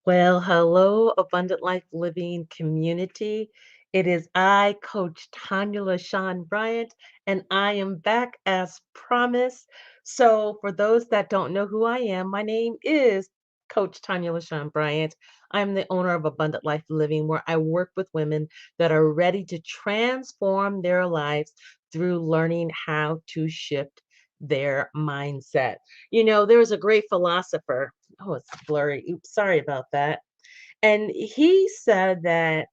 Well, hello, Abundant Life Living community. It is I, Coach Tanya LaShawn Bryant, and I am back as promised. So, for those that don't know who I am, my name is Coach Tanya LaShawn Bryant. I'm the owner of Abundant Life Living, where I work with women that are ready to transform their lives through learning how to shift their mindset. There was a great philosopher. Oh, it's blurry. Oops, sorry about that. And he said that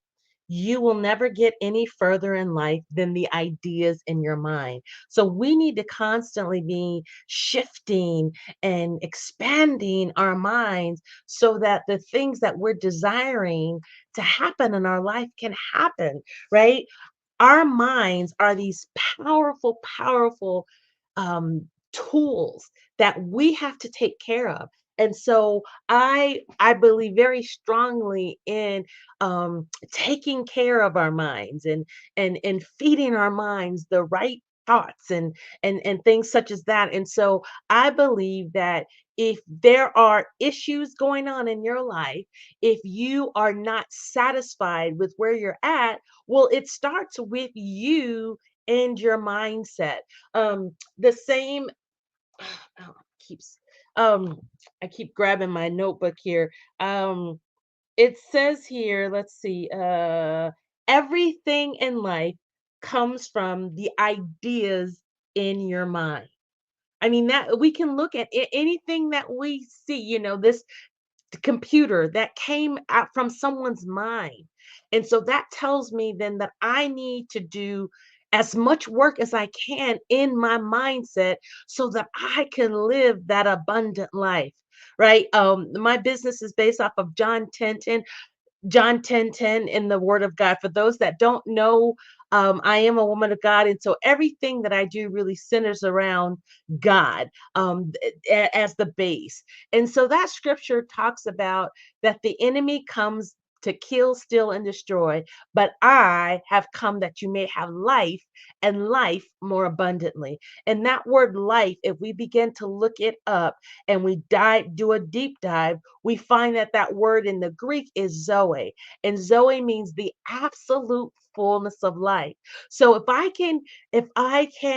you will never get any further in life than the ideas in your mind. So we need to constantly be shifting and expanding our minds so that the things that we're desiring to happen in our life can happen, right? Our minds are these powerful, powerful tools that we have to take care of. And so I believe very strongly in taking care of our minds and feeding our minds the right thoughts and things such as that. And so I believe that if there are issues going on in your life, if you are not satisfied with where you're at, well, it starts with you and your mindset. The same oh, keeps um I keep grabbing my notebook here. It says here, let's see, everything in life comes from the ideas in your mind. I mean, that we can look at anything that we see, this computer that came out from someone's mind. And so that tells me then that I need to do as much work as I can in my mindset so that I can live that abundant life. Right. My business is based off of John 10:10 in the Word of God. For those that don't know, I am a woman of God, and so everything that I do really centers around God as the base. And so that scripture talks about that the enemy comes to kill, steal, and destroy, but I have come that you may have life and life more abundantly. And that word life, if we begin to look it up and we do a deep dive, we find that that word in the Greek is Zoe, and Zoe means the absolute fullness of life. So if I can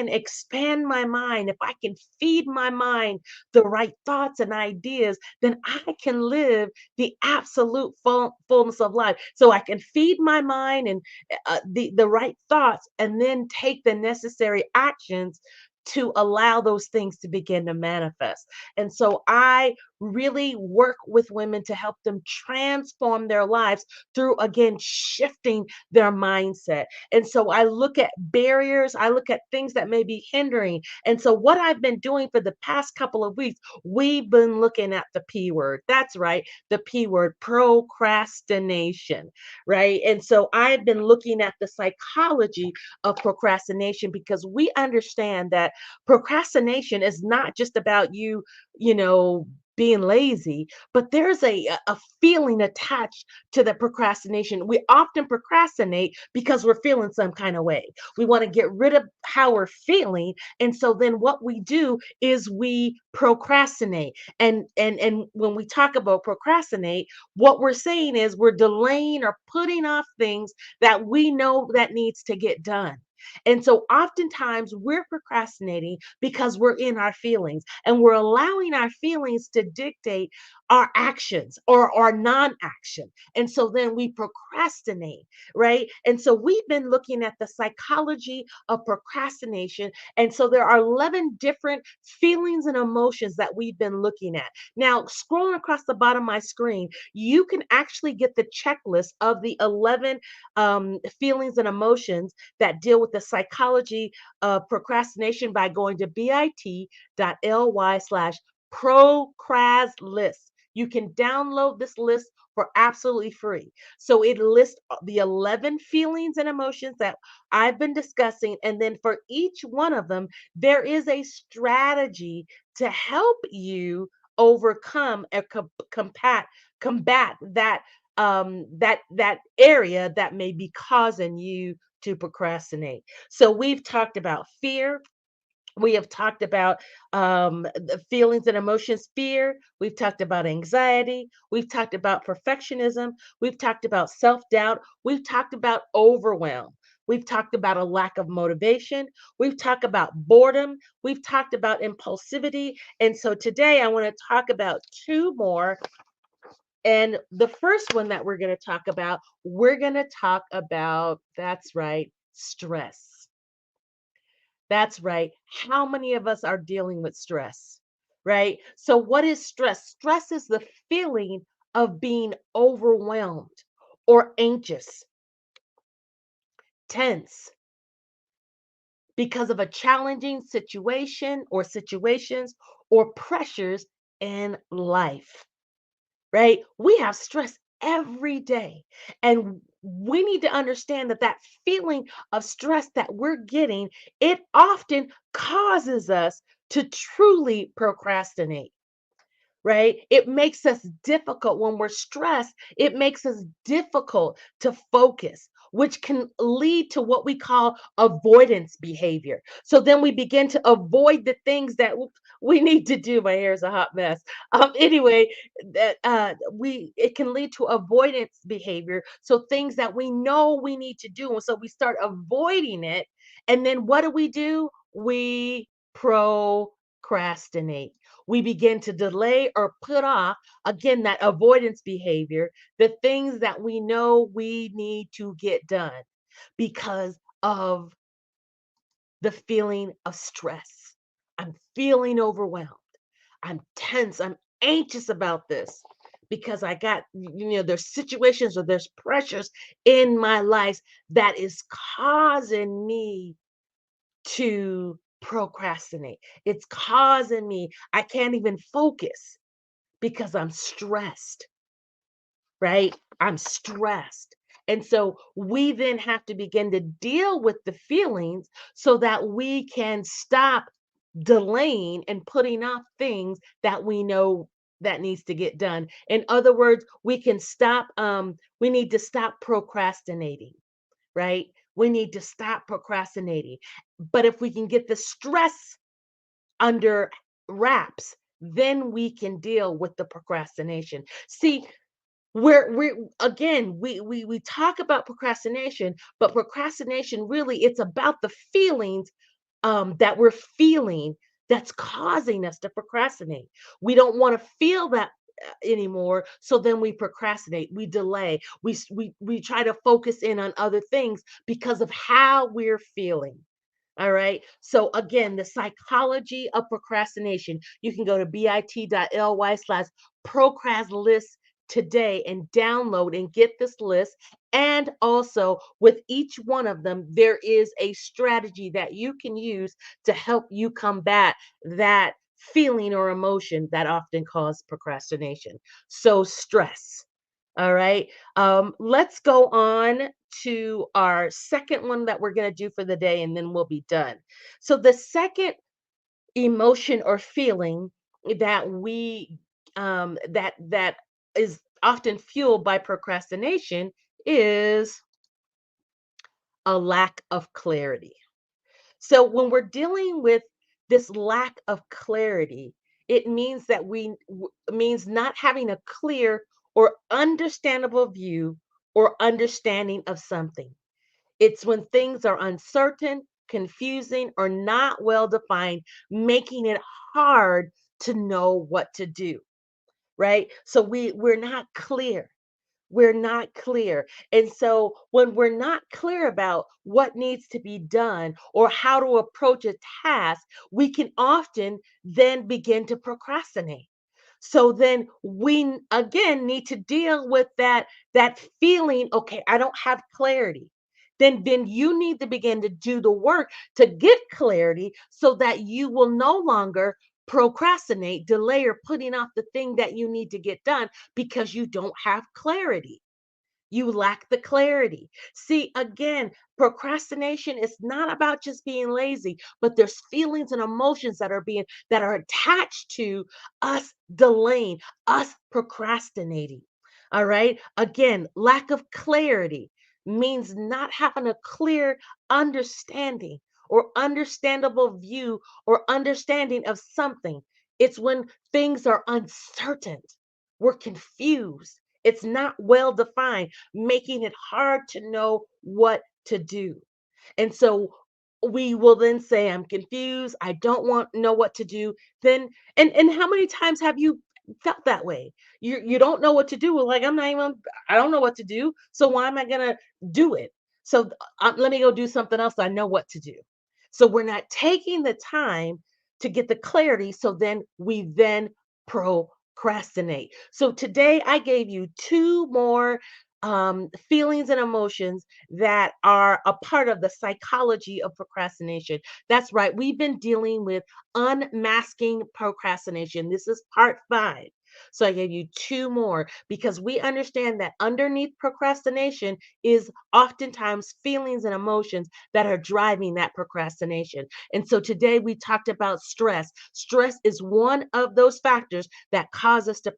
expand my mind, if I can feed my mind the right thoughts and ideas, then I can live the absolute fullness of life. So I can feed my mind and the right thoughts, and then take the necessary actions to allow those things to begin to manifest. And so I really work with women to help them transform their lives through, again, shifting their mindset. And so I look at barriers, I look at things that may be hindering. And so what I've been doing for the past couple of weeks, we've been looking at the P word. That's right, the P word, procrastination, right? And so I've been looking at the psychology of procrastination, because we understand that procrastination is not just about you being lazy, but there's a feeling attached to the procrastination. We often procrastinate because we're feeling some kind of way. We want to get rid of how we're feeling, and so then what we do is we procrastinate. And when we talk about procrastinate, what we're saying is we're delaying or putting off things that we know that needs to get done. And so oftentimes we're procrastinating because we're in our feelings, and we're allowing our feelings to dictate our actions or our non-action. And so then we procrastinate, right? And so we've been looking at the psychology of procrastination. And so there are 11 different feelings and emotions that we've been looking at. Now, scrolling across the bottom of my screen, you can actually get the checklist of the 11 feelings and emotions that deal with the psychology of procrastination by going to bit.ly/procras list. You can download this list for absolutely free. So it lists the 11 feelings and emotions that I've been discussing. And then for each one of them, there is a strategy to help you overcome or combat that area that may be causing you to procrastinate. So we've talked about fear, We have talked about the feelings and emotions, fear. We've talked about anxiety. We've talked about perfectionism. We've talked about self doubt. We've talked about overwhelm. We've talked about a lack of motivation. We've talked about boredom. We've talked about impulsivity. And so today I want to talk about two more. And the first one that we're going to talk about, that's right, stress. That's right. How many of us are dealing with stress? Right? So, what is stress? Stress is the feeling of being overwhelmed or anxious, tense because of a challenging situation or situations or pressures in life. Right? We have stress every day. And we need to understand that that feeling of stress that we're getting, it often causes us to truly procrastinate, right? It makes us difficult when we're stressed. It makes us difficult to focus, which can lead to what we call avoidance behavior. So then we begin to avoid the things that we need to do. My hair is a hot mess. Anyway, that we it can lead to avoidance behavior. So things that we know we need to do, and so we start avoiding it. And then what do? We procrastinate. We begin to delay or put off, again, that avoidance behavior, the things that we know we need to get done because of the feeling of stress. I'm feeling overwhelmed. I'm tense. I'm anxious about this because I got, there's situations or there's pressures in my life that is causing me to procrastinate. It's causing me, I can't even focus because I'm stressed, right? I'm stressed. And so we then have to begin to deal with the feelings so that we can stop delaying and putting off things that we know that needs to get done. In other words, we need to stop procrastinating, right? We need to stop procrastinating. But if we can get the stress under wraps, then we can deal with the procrastination. See, we're again, we talk about procrastination, but procrastination really it's about the feelings that we're feeling that's causing us to procrastinate. We don't want to feel that anymore, so then we procrastinate, we delay, we try to focus in on other things because of how we're feeling. All right. So again, the psychology of procrastination. You can go to bit.ly/procrast list today and download and get this list. And also with each one of them, there is a strategy that you can use to help you combat that feeling or emotion that often cause procrastination. So stress. All right. Let's go on to our second one that we're going to do for the day, and then we'll be done. So, the second emotion or feeling that that is often fueled by procrastination is a lack of clarity. So when we're dealing with this lack of clarity, it means that means not having a clear or understandable view or understanding of something. It's when things are uncertain, confusing, or not well defined, making it hard to know what to do, right? So we're not clear. We're not clear. And so when we're not clear about what needs to be done or how to approach a task, we can often then begin to procrastinate. So then again need to deal with that feeling, okay, I don't have clarity. Then you need to begin to do the work to get clarity so that you will no longer procrastinate, delay, or putting off the thing that you need to get done because you don't have clarity. You lack the clarity. See, again, procrastination is not about just being lazy, but there's feelings and emotions that are attached to us delaying, us procrastinating. All right? Again, lack of clarity means not having a clear understanding or understandable view or understanding of something. It's when things are uncertain. We're confused. It's not well defined, making it hard to know what to do. And so we will then say, I'm confused. I don't want know what to do. Then and how many times have you felt that way? You don't know what to do. Well, like I don't know what to do. So why am I gonna do it? So let me go do something else I know what to do. So we're not taking the time to get the clarity. So then we then procrastinate. So today I gave you two more feelings and emotions that are a part of the psychology of procrastination. That's right. We've been dealing with unmasking procrastination. This is part 5. So I gave you two more because we understand that underneath procrastination is oftentimes feelings and emotions that are driving that procrastination. And so today we talked about stress. Stress is one of those factors that cause us to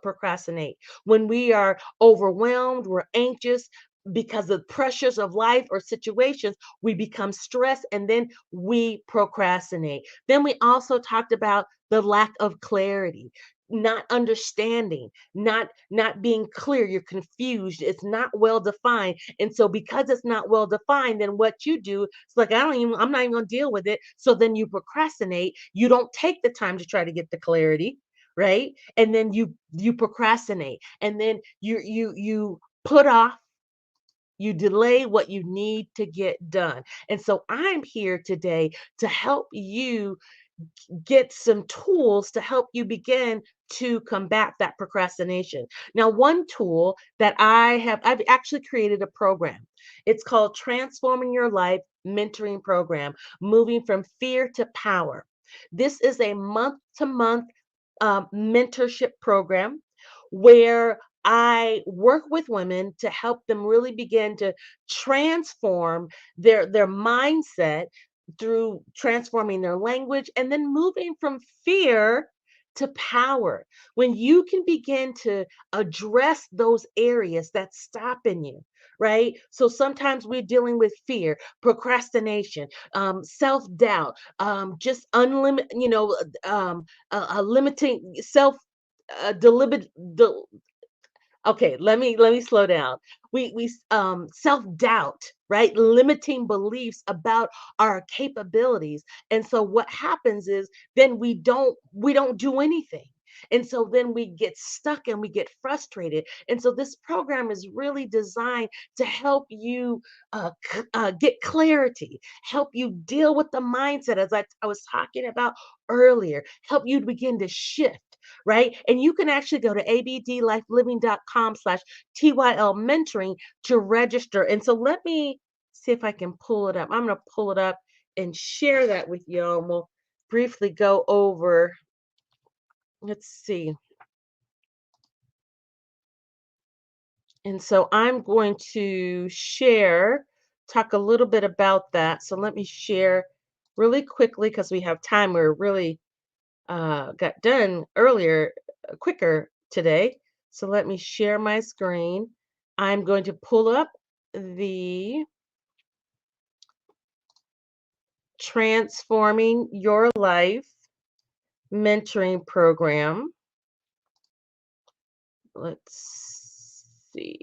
procrastinate. When we are overwhelmed, we're anxious, because of pressures of life or situations, we become stressed and then we procrastinate. Then we also talked about the lack of clarity, not understanding, not being clear. You're confused. It's not well defined. And so because it's not well defined, then what you do, it's like, I'm not even gonna deal with it. So then you procrastinate. You don't take the time to try to get the clarity, right? And then you procrastinate. And then you put off, you delay what you need to get done. And so I'm here today to help you get some tools to help you begin to combat that procrastination. Now, one tool that I've actually created a program. It's called Transforming Your Life Mentoring Program, Moving from Fear to Power. This is a month to month mentorship program where I work with women to help them really begin to transform their mindset through transforming their language and then moving from fear to power. When you can begin to address those areas that's stopping you, right? So sometimes we're dealing with fear, procrastination, self-doubt, just unlimited, a limiting self deliberate. Okay, let me slow down. We self-doubt, right? Limiting beliefs about our capabilities. And so what happens is then we don't do anything. And so then we get stuck and we get frustrated. And so this program is really designed to help you get clarity, help you deal with the mindset, as I was talking about earlier, help you to begin to shift, right? And you can actually go to abdlifeliving.com/TYL mentoring to register. And so let me see if I can pull it up. I'm going to pull it up and share that with you. And we'll briefly go over. Let's see. And so I'm going to talk a little bit about that. So let me share really quickly because we have time. We're really got done earlier, quicker today. So let me share my screen. I'm going to pull up the Transforming Your Life mentoring program. Let's see.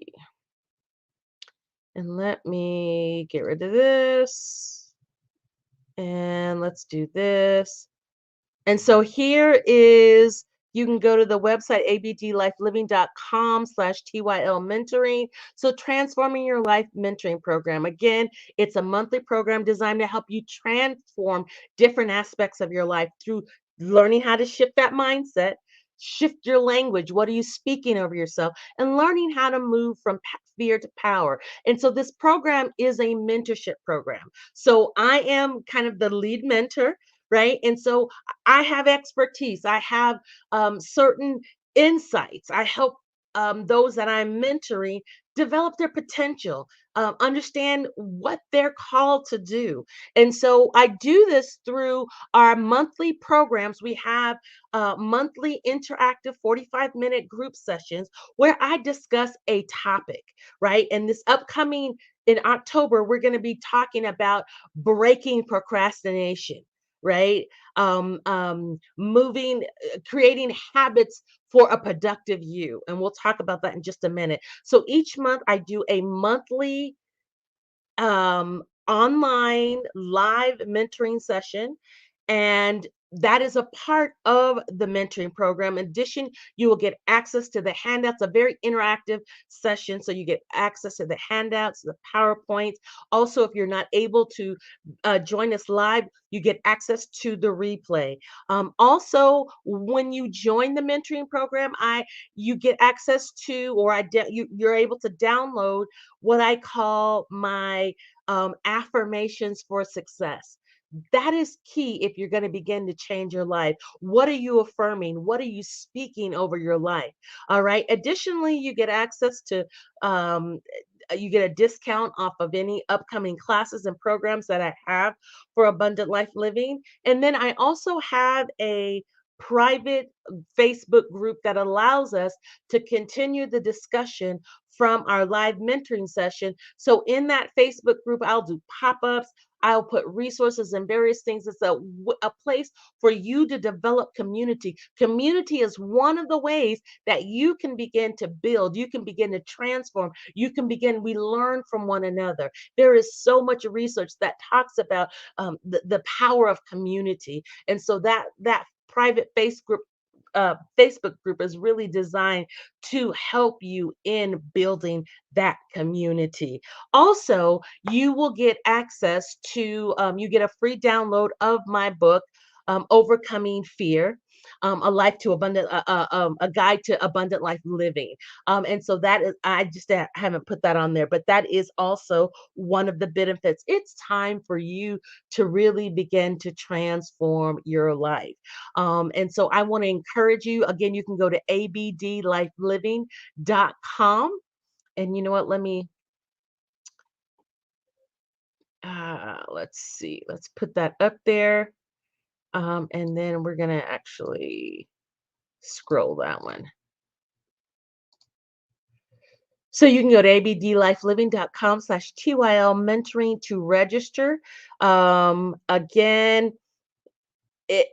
And let me get rid of this. And let's do this. And so here is, you can go to the website abdlifeliving.com/TYL mentoring. So transforming your life mentoring program. Again, it's a monthly program designed to help you transform different aspects of your life through learning how to shift that mindset, shift your language. What are you speaking over yourself? And learning how to move from fear to power. And so this program is a mentorship program. So I am kind of the lead mentor, right? And so I have expertise. I have certain insights. I help those that I'm mentoring develop their potential, understand what they're called to do. And so I do this through our monthly programs. We have monthly interactive 45-minute group sessions where I discuss a topic, right? And this upcoming in October, we're going to be talking about breaking procrastination, right? Creating habits for a productive you. And we'll talk about that in just a minute. So each month, I do a monthly online live mentoring session. And that is a part of the mentoring program. In addition, you will get access to the handouts, a very interactive session. So you get access to the handouts, the PowerPoints. Also, if you're not able to join us live, you get access to the replay. Also, when you join the mentoring program, you get access to, or you're able to download what I call my affirmations for success. That is key if you're going to begin to change your life. What are you affirming? What are you speaking over your life? All right. Additionally, um, you get a discount off of any upcoming classes and programs that I have for Abundant Life Living. And then I also have a private Facebook group that allows us to continue the discussion from our live mentoring session. So in that Facebook group, I'll do pop-ups. I'll put resources and various things. It's a place for you to develop community. Community is one of the ways that you can begin to build, you can begin to transform, we learn from one another. There is so much research that talks about the power of community. And so that private Facebook group is really designed to help you in building that community. Also, you will get access to, you get a free download of my book, Overcoming Fear. A guide to abundant life living. And so that is, haven't put that on there, but that is also one of the benefits. It's time for you to really begin to transform your life. And so I want to encourage you. Again, you can go to abdlifeliving.com. And you know what? Let's see. Let's put that up there. And then we're going to actually scroll that one. So you can go to abdlifeliving.com/TYL mentoring to register. Again,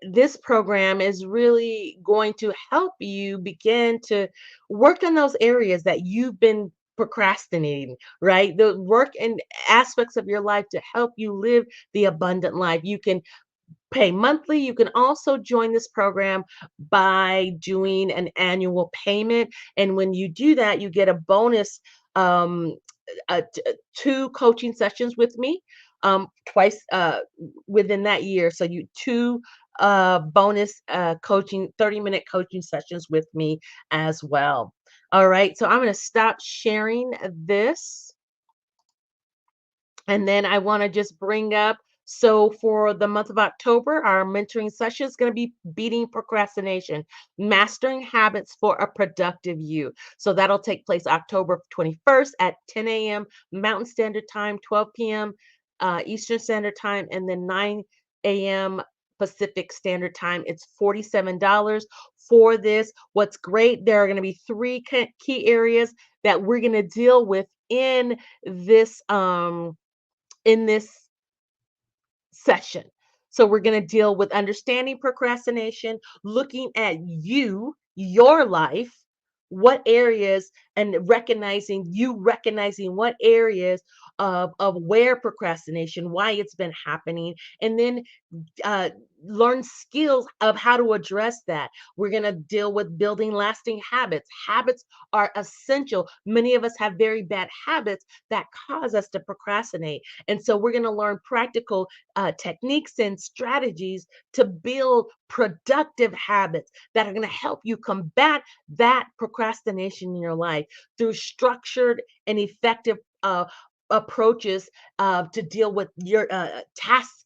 this program is really going to help you begin to work on those areas that you've been procrastinating, right? The work and aspects of your life to help you live the abundant life. You can pay monthly. You can also join this program by doing an annual payment. And when you do that, you get a bonus, um, 2 coaching sessions with me, twice within that year. So you two bonus coaching 30-minute coaching sessions with me as well. All right. So I'm going to stop sharing this. And then I want to just bring up, so for the month of October, our mentoring session is going to be beating procrastination, mastering habits for a productive you. So that'll take place October 21st at 10 a.m. Mountain Standard Time, 12 p.m. Eastern Standard Time, and then 9 a.m. Pacific Standard Time. It's $47 for this. What's great, there are going to be 3 key areas that we're going to deal with in this session. So we're going to deal with understanding procrastination, looking at your life, what areas, and recognizing what areas of where procrastination, why it's been happening, and then uh, learn skills of how to address that. We're going to deal with building lasting habits. Habits are essential. Many of us have very bad habits that cause us to procrastinate. And so we're going to learn practical techniques and strategies to build productive habits that are going to help you combat that procrastination in your life through structured and effective approaches to dealing with your task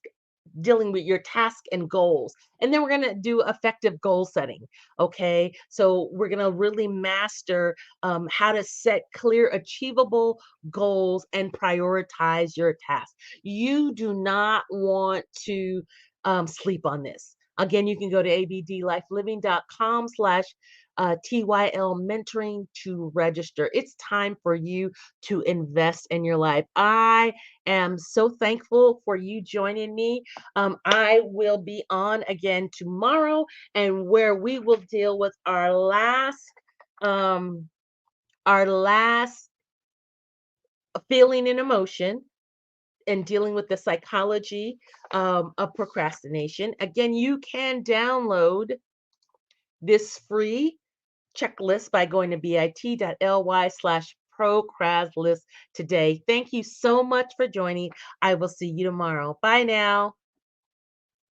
and goals. And then we're going to do effective goal setting. Okay. So we're going to really master how to set clear, achievable goals and prioritize your tasks. You do not want to sleep on this. Again, you can go to abdlifeliving.com/. TYL mentoring to register. It's time for you to invest in your life. I am so thankful for you joining me. I will be on again tomorrow, and where we will deal with um, our last feeling and emotion, and dealing with the psychology of procrastination. Again, you can download this free checklist by going to bit.ly/procraslist today. Thank you so much for joining. I will see you tomorrow. Bye now.